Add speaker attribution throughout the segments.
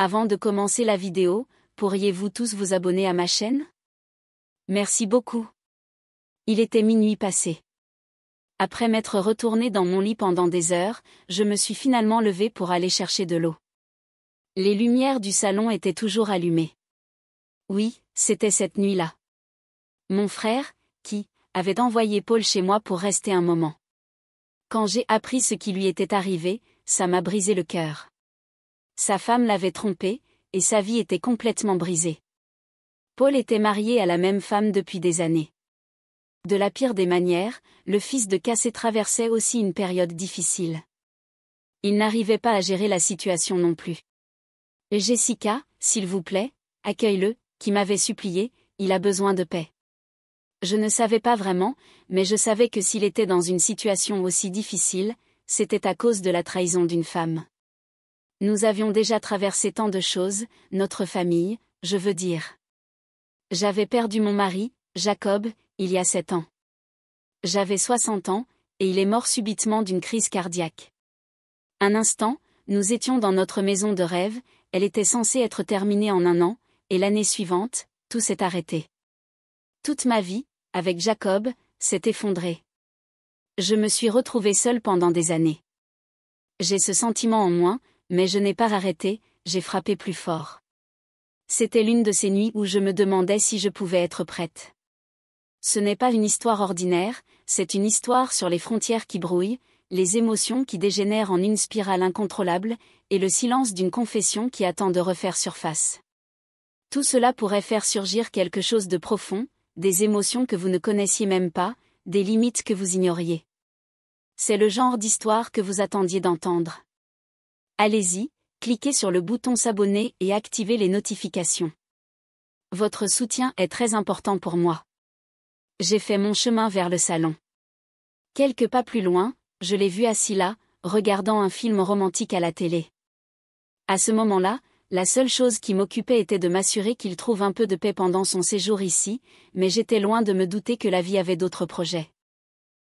Speaker 1: Avant de commencer la vidéo, pourriez-vous tous vous abonner à ma chaîne? Merci beaucoup. Il était minuit passé. Après m'être retourné dans mon lit pendant des heures, je me suis finalement levé pour aller chercher de l'eau. Les lumières du salon étaient toujours allumées. Oui, c'était cette nuit-là. Mon frère, qui avait envoyé Paul chez moi pour rester un moment. Quand j'ai appris ce qui lui était arrivé, ça m'a brisé le cœur. Sa femme l'avait trompé, et sa vie était complètement brisée. Paul était marié à la même femme depuis des années. De la pire des manières, le fils de Cassé traversait aussi une période difficile. Il n'arrivait pas à gérer la situation non plus. Jessica, s'il vous plaît, accueille-le, qui m'avait supplié, il a besoin de paix. Je ne savais pas vraiment, mais je savais que s'il était dans une situation aussi difficile, c'était à cause de la trahison d'une femme. Nous avions déjà traversé tant de choses, notre famille, je veux dire. J'avais perdu mon mari, Jacob, il y a 7 ans. J'avais 60 ans, et il est mort subitement d'une crise cardiaque. Un instant, nous étions dans notre maison de rêve, elle était censée être terminée en 1 an, et l'année suivante, tout s'est arrêté. Toute ma vie, avec Jacob, s'est effondrée. Je me suis retrouvée seule pendant des années. J'ai ce sentiment en moi, mais je n'ai pas arrêté, j'ai frappé plus fort. C'était l'une de ces nuits où je me demandais si je pouvais être prête. Ce n'est pas une histoire ordinaire, c'est une histoire sur les frontières qui brouillent, les émotions qui dégénèrent en une spirale incontrôlable, et le silence d'une confession qui attend de refaire surface. Tout cela pourrait faire surgir quelque chose de profond, des émotions que vous ne connaissiez même pas, des limites que vous ignoriez. C'est le genre d'histoire que vous attendiez d'entendre. Allez-y, cliquez sur le bouton s'abonner et activez les notifications. Votre soutien est très important pour moi. J'ai fait mon chemin vers le salon. Quelques pas plus loin, je l'ai vu assis là, regardant un film romantique à la télé. À ce moment-là, la seule chose qui m'occupait était de m'assurer qu'il trouve un peu de paix pendant son séjour ici, mais j'étais loin de me douter que la vie avait d'autres projets.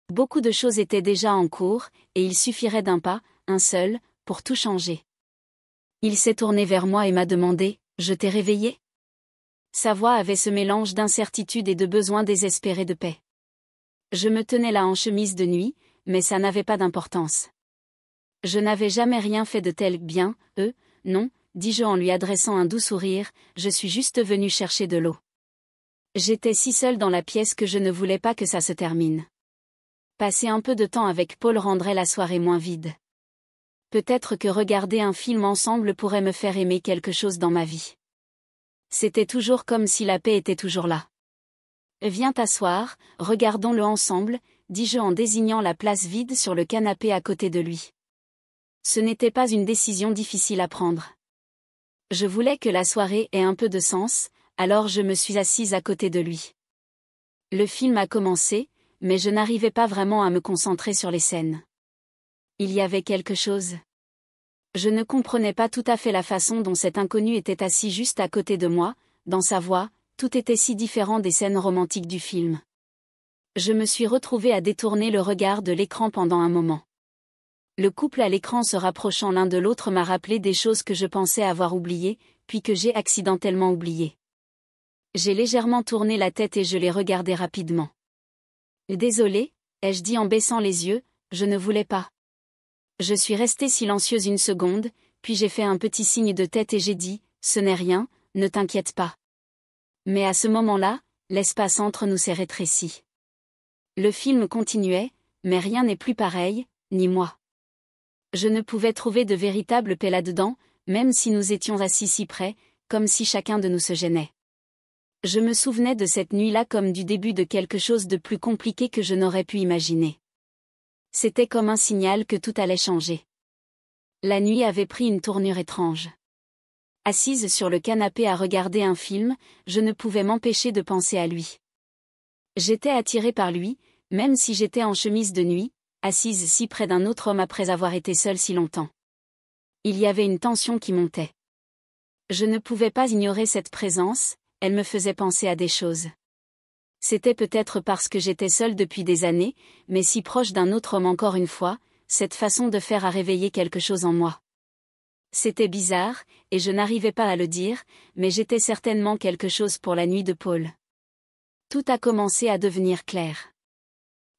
Speaker 1: Beaucoup de choses étaient déjà en cours, et il suffirait d'un pas, un seul, pour tout changer. Il s'est tourné vers moi et m'a demandé « Je t'ai réveillé ?» Sa voix avait ce mélange d'incertitude et de besoin désespéré de paix. Je me tenais là en chemise de nuit, mais ça n'avait pas d'importance. Je n'avais jamais rien fait de tel bien, non, dis-je en lui adressant un doux sourire, je suis juste venu chercher de l'eau. J'étais si seule dans la pièce que je ne voulais pas que ça se termine. Passer un peu de temps avec Paul rendrait la soirée moins vide. Peut-être que regarder un film ensemble pourrait me faire aimer quelque chose dans ma vie. C'était toujours comme si la paix était toujours là. Viens t'asseoir, regardons-le ensemble, dis-je en désignant la place vide sur le canapé à côté de lui. Ce n'était pas une décision difficile à prendre. Je voulais que la soirée ait un peu de sens, alors je me suis assise à côté de lui. Le film a commencé, mais je n'arrivais pas vraiment à me concentrer sur les scènes. Il y avait quelque chose. Je ne comprenais pas tout à fait la façon dont cet inconnu était assis juste à côté de moi, dans sa voix, tout était si différent des scènes romantiques du film. Je me suis retrouvée à détourner le regard de l'écran pendant un moment. Le couple à l'écran se rapprochant l'un de l'autre m'a rappelé des choses que je pensais avoir oubliées, puis que j'ai accidentellement oubliées. J'ai légèrement tourné la tête et je l'ai regardé rapidement. Désolée, ai-je dit en baissant les yeux, je ne voulais pas. Je suis restée silencieuse une seconde, puis j'ai fait un petit signe de tête et j'ai dit, ce n'est rien, ne t'inquiète pas. Mais à ce moment-là, l'espace entre nous s'est rétréci. Le film continuait, mais rien n'est plus pareil, ni moi. Je ne pouvais trouver de véritable paix là-dedans, même si nous étions assis si près, comme si chacun de nous se gênait. Je me souvenais de cette nuit-là comme du début de quelque chose de plus compliqué que je n'aurais pu imaginer. C'était comme un signal que tout allait changer. La nuit avait pris une tournure étrange. Assise sur le canapé à regarder un film, je ne pouvais m'empêcher de penser à lui. J'étais attirée par lui, même si j'étais en chemise de nuit, assise si près d'un autre homme après avoir été seule si longtemps. Il y avait une tension qui montait. Je ne pouvais pas ignorer cette présence, elle me faisait penser à des choses. C'était peut-être parce que j'étais seule depuis des années, mais si proche d'un autre homme encore une fois, cette façon de faire a réveillé quelque chose en moi. C'était bizarre, et je n'arrivais pas à le dire, mais j'étais certainement quelque chose pour la nuit de Paul. Tout a commencé à devenir clair.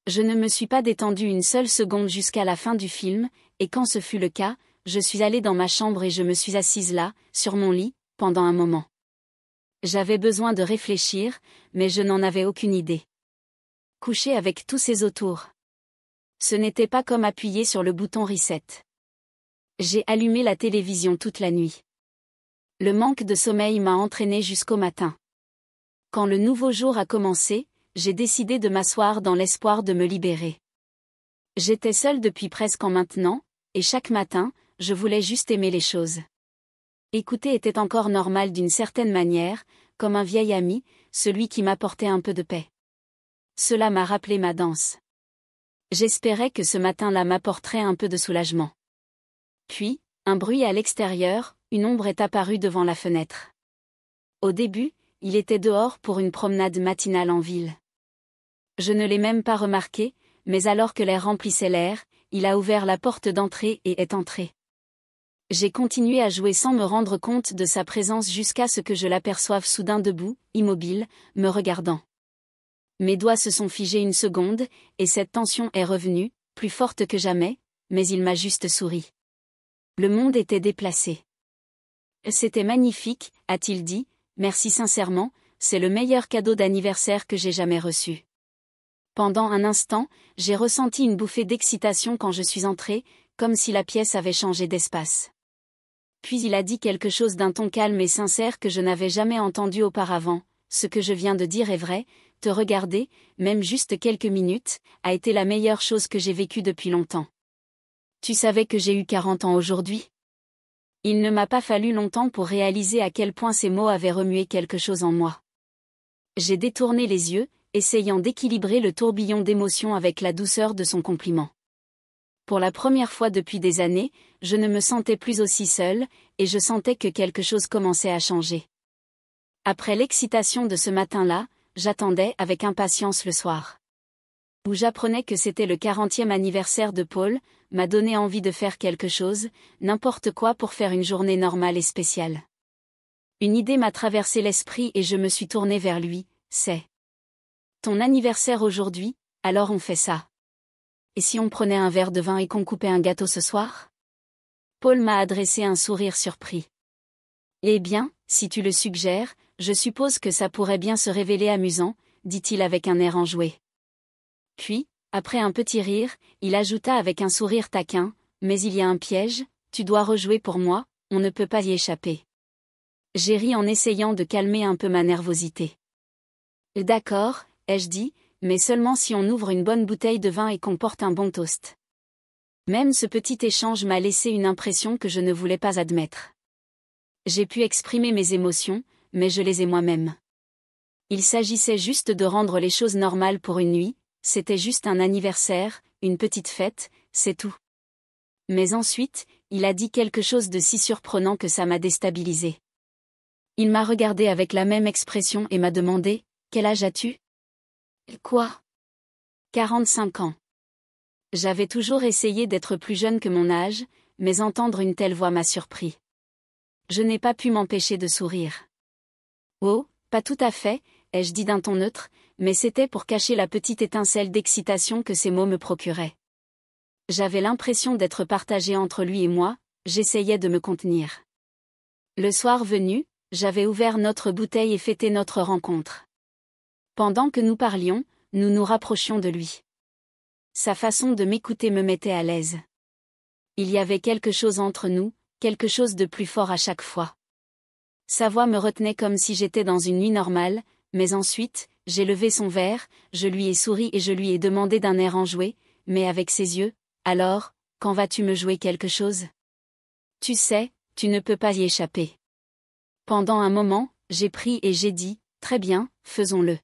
Speaker 1: Je ne me suis pas détendue une seule seconde jusqu'à la fin du film, et quand ce fut le cas, je suis allée dans ma chambre et je me suis assise là, sur mon lit, pendant un moment. J'avais besoin de réfléchir, mais je n'en avais aucune idée. Coucher avec tous ces autour. Ce n'était pas comme appuyer sur le bouton reset. J'ai allumé la télévision toute la nuit. Le manque de sommeil m'a entraîné jusqu'au matin. Quand le nouveau jour a commencé, j'ai décidé de m'asseoir dans l'espoir de me libérer. J'étais seule depuis presque un an maintenant, et chaque matin, je voulais juste aimer les choses. Écouter était encore normal d'une certaine manière, comme un vieil ami, celui qui m'apportait un peu de paix. Cela m'a rappelé ma danse. J'espérais que ce matin-là m'apporterait un peu de soulagement. Puis, un bruit à l'extérieur, une ombre est apparue devant la fenêtre. Au début, il était dehors pour une promenade matinale en ville. Je ne l'ai même pas remarqué, mais alors que l'air remplissait l'air, il a ouvert la porte d'entrée et est entré. J'ai continué à jouer sans me rendre compte de sa présence jusqu'à ce que je l'aperçoive soudain debout, immobile, me regardant. Mes doigts se sont figés une seconde, et cette tension est revenue, plus forte que jamais, mais il m'a juste souri. Le monde était déplacé. C'était magnifique, a-t-il dit, merci sincèrement, c'est le meilleur cadeau d'anniversaire que j'ai jamais reçu. Pendant un instant, j'ai ressenti une bouffée d'excitation quand je suis entrée, comme si la pièce avait changé d'espace. Puis il a dit quelque chose d'un ton calme et sincère que je n'avais jamais entendu auparavant. Ce que je viens de dire est vrai, te regarder, même juste quelques minutes, a été la meilleure chose que j'ai vécue depuis longtemps. Tu savais que j'ai eu 40 ans aujourd'hui? Il ne m'a pas fallu longtemps pour réaliser à quel point ces mots avaient remué quelque chose en moi. J'ai détourné les yeux, essayant d'équilibrer le tourbillon d'émotions avec la douceur de son compliment. Pour la première fois depuis des années, je ne me sentais plus aussi seule, et je sentais que quelque chose commençait à changer. Après l'excitation de ce matin-là, j'attendais avec impatience le soir. Où j'apprenais que c'était le 40e anniversaire de Paul, m'a donné envie de faire quelque chose, n'importe quoi pour faire une journée normale et spéciale. Une idée m'a traversé l'esprit et je me suis tournée vers lui, c'est ton anniversaire aujourd'hui, alors on fait ça. Et si on prenait un verre de vin et qu'on coupait un gâteau ce soir? Paul m'a adressé un sourire surpris. Eh bien, si tu le suggères, je suppose que ça pourrait bien se révéler amusant, dit-il avec un air enjoué. Puis, après un petit rire, il ajouta avec un sourire taquin, mais il y a un piège, tu dois rejouer pour moi, on ne peut pas y échapper. J'ai ri en essayant de calmer un peu ma nervosité. D'accord, ai-je dit, mais seulement si on ouvre une bonne bouteille de vin et qu'on porte un bon toast. Même ce petit échange m'a laissé une impression que je ne voulais pas admettre. J'ai pu exprimer mes émotions, mais je les ai moi-même. Il s'agissait juste de rendre les choses normales pour une nuit, c'était juste un anniversaire, une petite fête, c'est tout. Mais ensuite, il a dit quelque chose de si surprenant que ça m'a déstabilisé. Il m'a regardé avec la même expression et m'a demandé « Quel âge as-tu » ? Quoi ? 45 ans. J'avais toujours essayé d'être plus jeune que mon âge, mais entendre une telle voix m'a surpris. Je n'ai pas pu m'empêcher de sourire. Oh, pas tout à fait, ai-je dit d'un ton neutre, mais c'était pour cacher la petite étincelle d'excitation que ces mots me procuraient. J'avais l'impression d'être partagée entre lui et moi, j'essayais de me contenir. Le soir venu, j'avais ouvert notre bouteille et fêté notre rencontre. Pendant que nous parlions, nous nous rapprochions de lui. Sa façon de m'écouter me mettait à l'aise. Il y avait quelque chose entre nous, quelque chose de plus fort à chaque fois. Sa voix me retenait comme si j'étais dans une nuit normale, mais ensuite, j'ai levé son verre, je lui ai souri et je lui ai demandé d'un air enjoué, mais avec ses yeux, « Alors, quand vas-tu me jouer quelque chose ? Tu sais, tu ne peux pas y échapper. » Pendant un moment, j'ai pris et j'ai dit, « Très bien, faisons-le. »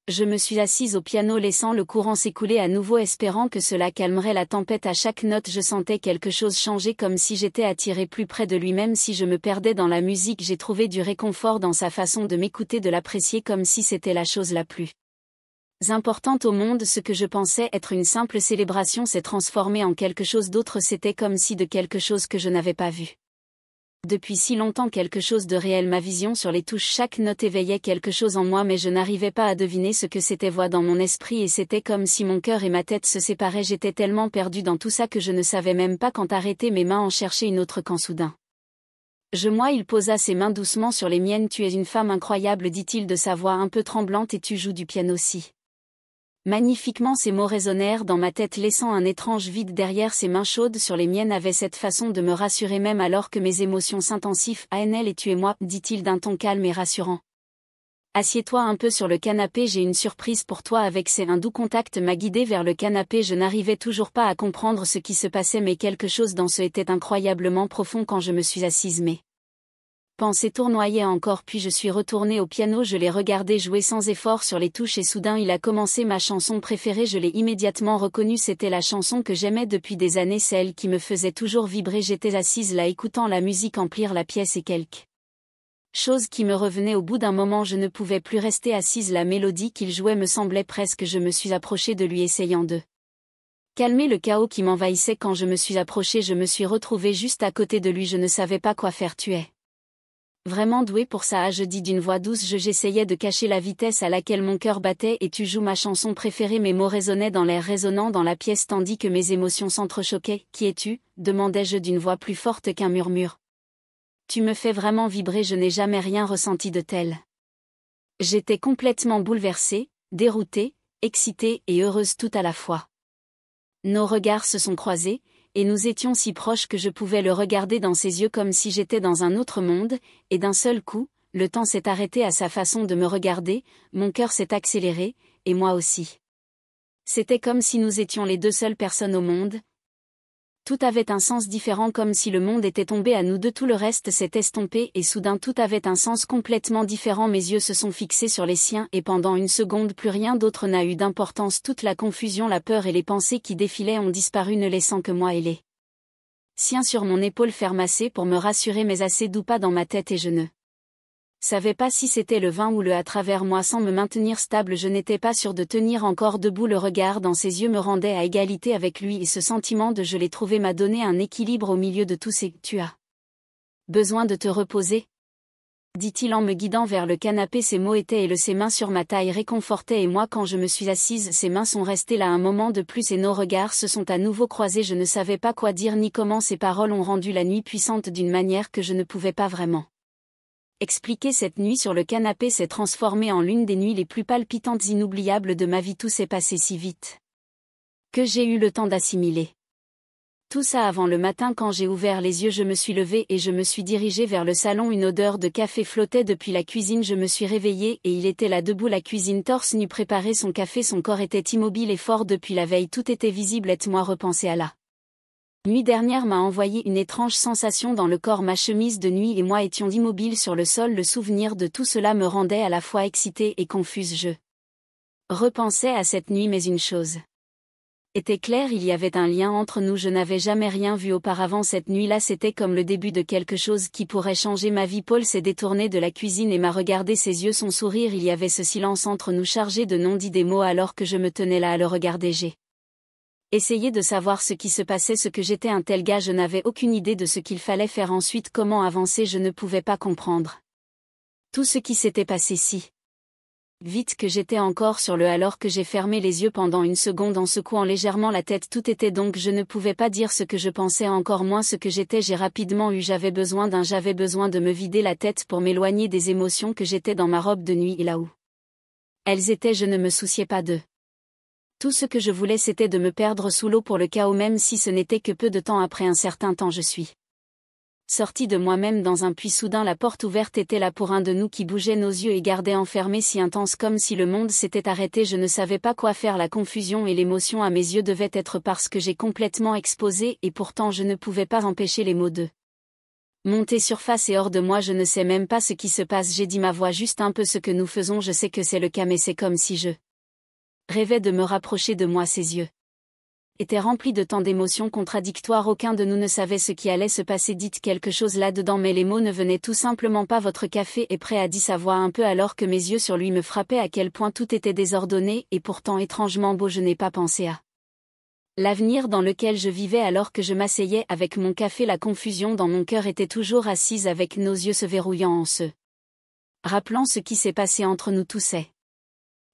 Speaker 1: Je me suis assise au piano laissant le courant s'écouler à nouveau espérant que cela calmerait la tempête à chaque note je sentais quelque chose changer comme si j'étais attirée plus près de lui même si je me perdais dans la musique j'ai trouvé du réconfort dans sa façon de m'écouter de l'apprécier comme si c'était la chose la plus importante au monde ce que je pensais être une simple célébration s'est transformé en quelque chose d'autre c'était comme si de quelque chose que je n'avais pas vu. Depuis si longtemps quelque chose de réel, ma vision sur les touches, chaque note éveillait quelque chose en moi, mais je n'arrivais pas à deviner ce que c'était. Voix dans mon esprit, et c'était comme si mon cœur et ma tête se séparaient. J'étais tellement perdue dans tout ça que je ne savais même pas quand arrêter mes mains en chercher une autre quand soudain. Il posa ses mains doucement sur les miennes. Tu es une femme incroyable, dit-il de sa voix un peu tremblante, et tu joues du piano si magnifiquement. Ces mots résonnèrent dans ma tête, laissant un étrange vide derrière. Ses mains chaudes sur les miennes avaient cette façon de me rassurer même alors que mes émotions s'intensifient. ANL, et tu et moi, dit-il d'un ton calme et rassurant. Assieds-toi un peu sur le canapé, j'ai une surprise pour toi. Avec un doux contact m'a guidé vers le canapé. Je n'arrivais toujours pas à comprendre ce qui se passait, mais quelque chose dans ce était incroyablement profond quand je me suis assise. Mes pensées tournoyaient encore, puis je suis retournée au piano. Je l'ai regardé jouer sans effort sur les touches et soudain il a commencé ma chanson préférée. Je l'ai immédiatement reconnue, c'était la chanson que j'aimais depuis des années, celle qui me faisait toujours vibrer. J'étais assise là écoutant la musique emplir la pièce et quelque chose qui me revenait au bout d'un moment. Je ne pouvais plus rester assise, la mélodie qu'il jouait me semblait presque. Je me suis approchée de lui essayant de calmer le chaos qui m'envahissait. Quand je me suis approchée, je me suis retrouvée juste à côté de lui. Je ne savais pas quoi faire. Tu es vraiment doué pour ça, je dis d'une voix douce. J'essayais de cacher la vitesse à laquelle mon cœur battait. Et tu joues ma chanson préférée. Mes mots résonnaient dans l'air résonnant dans la pièce tandis que mes émotions s'entrechoquaient. Qui es-tu? Demandai-je d'une voix plus forte qu'un murmure. Tu me fais vraiment vibrer, je n'ai jamais rien ressenti de tel. J'étais complètement bouleversée, déroutée, excitée et heureuse tout à la fois. Nos regards se sont croisés, et nous étions si proches que je pouvais le regarder dans ses yeux comme si j'étais dans un autre monde, et d'un seul coup, le temps s'est arrêté à sa façon de me regarder, mon cœur s'est accéléré, et moi aussi. C'était comme si nous étions les deux seules personnes au monde. Tout avait un sens différent, comme si le monde était tombé à nous deux, tout le reste s'est estompé et soudain tout avait un sens complètement différent. Mes yeux se sont fixés sur les siens et pendant une seconde plus rien d'autre n'a eu d'importance. Toute la confusion, la peur et les pensées qui défilaient ont disparu, ne laissant que moi et les siens sur mon épaule fermassée pour me rassurer, mais assez doux pas dans ma tête et je ne savais pas si c'était le vin ou le à travers moi. Sans me maintenir stable, je n'étais pas sûre de tenir encore debout. Le regard dans ses yeux me rendait à égalité avec lui et ce sentiment de je l'ai trouvé m'a donné un équilibre au milieu de tout ces « tu as besoin de te reposer ?» dit-il en me guidant vers le canapé. Ses mots étaient et ses mains sur ma taille réconfortaient et moi quand je me suis assise, ses mains sont restées là un moment de plus et nos regards se sont à nouveau croisés. Je ne savais pas quoi dire ni comment. Ces paroles ont rendu la nuit puissante d'une manière que je ne pouvais pas vraiment expliquer. Cette nuit sur le canapé s'est transformée en l'une des nuits les plus palpitantes, inoubliables de ma vie. Tout s'est passé si vite que j'ai eu le temps d'assimiler tout ça avant le matin. Quand j'ai ouvert les yeux, je me suis levée et je me suis dirigée vers le salon. Une odeur de café flottait depuis la cuisine. Je me suis réveillée et il était là debout, la cuisine, torse nu, préparer son café. Son corps était immobile et fort depuis la veille. Tout était visible. Moi repenser à la nuit dernière m'a envoyé une étrange sensation dans le corps. Ma chemise de nuit et moi étions immobiles sur le sol. Le souvenir de tout cela me rendait à la fois excitée et confuse. Je repensais à cette nuit, mais une chose était claire, il y avait un lien entre nous. Je n'avais jamais rien vu auparavant. Cette nuit-là, c'était comme le début de quelque chose qui pourrait changer ma vie. Paul s'est détourné de la cuisine et m'a regardé, ses yeux, son sourire. Il y avait ce silence entre nous chargé de non-dits, des mots, alors que je me tenais là à le regarder. J'ai essayé de savoir ce qui se passait, ce que j'étais. Un tel gars, je n'avais aucune idée de ce qu'il fallait faire ensuite, comment avancer. Je ne pouvais pas comprendre tout ce qui s'était passé si vite que j'étais encore sur le alors que j'ai fermé les yeux pendant une seconde en secouant légèrement la tête. Tout était donc, je ne pouvais pas dire ce que je pensais, encore moins ce que j'étais. J'avais besoin de me vider la tête pour m'éloigner des émotions que j'étais dans ma robe de nuit et là où elles étaient. Je ne me souciais pas d'eux. Tout ce que je voulais, c'était de me perdre sous l'eau pour le chaos, même si ce n'était que peu de temps. Après un certain temps, je suis sortie de moi-même dans un puits. Soudain la porte ouverte était là pour un de nous qui bougeait nos yeux et gardait enfermés si intense comme si le monde s'était arrêté. Je ne savais pas quoi faire. La confusion et l'émotion à mes yeux devaient être parce que j'ai complètement explosé et pourtant je ne pouvais pas empêcher les mots de monter surface et hors de moi. Je ne sais même pas ce qui se passe. J'ai dit, ma voix, juste un peu ce que nous faisons. Je sais que c'est le cas, mais c'est comme si je rêvais de me rapprocher de moi. Ses yeux étaient remplis de tant d'émotions contradictoires. Aucun de nous ne savait ce qui allait se passer. Dites quelque chose là-dedans, mais les mots ne venaient tout simplement pas. Votre café est prêt, a dit sa voix un peu alors que mes yeux sur lui me frappaient à quel point tout était désordonné et pourtant étrangement beau. Je n'ai pas pensé à L'avenir dans lequel je vivais alors que je m'asseyais avec mon café, la confusion dans mon cœur était toujours assise avec nos yeux se verrouillant en se rappelant ce qui s'est passé entre nous tous est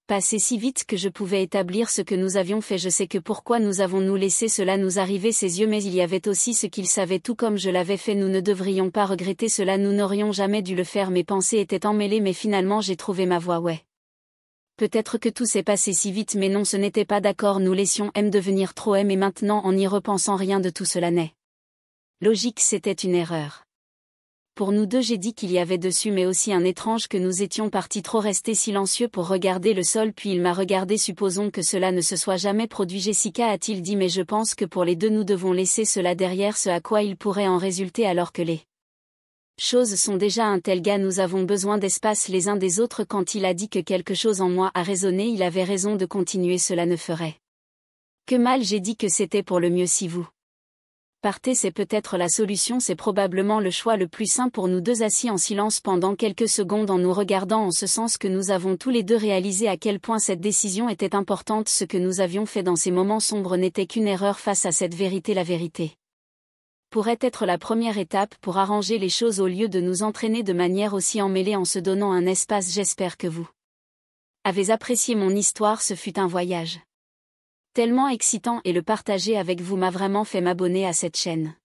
Speaker 1: passé si vite que je pouvais établir ce que nous avions fait. Je sais que pourquoi nous avons-nous laissé cela nous arriver, ses yeux, mais il y avait aussi ce qu'il savait tout comme je l'avais fait. Nous ne devrions pas regretter cela, nous n'aurions jamais dû le faire. Mes pensées étaient emmêlées mais finalement j'ai trouvé ma voie. Ouais. Peut-être que tout s'est passé si vite mais non, ce n'était pas d'accord, nous laissions M devenir trop M et maintenant en y repensant rien de tout cela n'est logique, c'était une erreur. Pour nous deux, j'ai dit qu'il y avait dessus mais aussi un étrange que nous étions partis trop rester silencieux pour regarder le sol, puis il m'a regardé. Supposons que cela ne se soit jamais produit, Jessica, a-t-il dit, mais je pense que pour les deux nous devons laisser cela derrière, ce à quoi il pourrait en résulter alors que les choses sont déjà un tel gars. Nous avons besoin d'espace les uns des autres. Quand il a dit que quelque chose en moi a résonné, il avait raison de continuer, cela ne ferait que mal. J'ai dit que c'était pour le mieux. Si vous partez, c'est peut-être la solution, c'est probablement le choix le plus sain pour nous deux, assis en silence pendant quelques secondes en nous regardant, en ce sens que nous avons tous les deux réalisé à quel point cette décision était importante. Ce que nous avions fait dans ces moments sombres n'était qu'une erreur face à cette vérité. La vérité pourrait être la première étape pour arranger les choses au lieu de nous entraîner de manière aussi emmêlée en se donnant un espace. J'espère que vous avez apprécié mon histoire, ce fut un voyage tellement excitant et le partager avec vous m'a vraiment fait m'abonner à cette chaîne.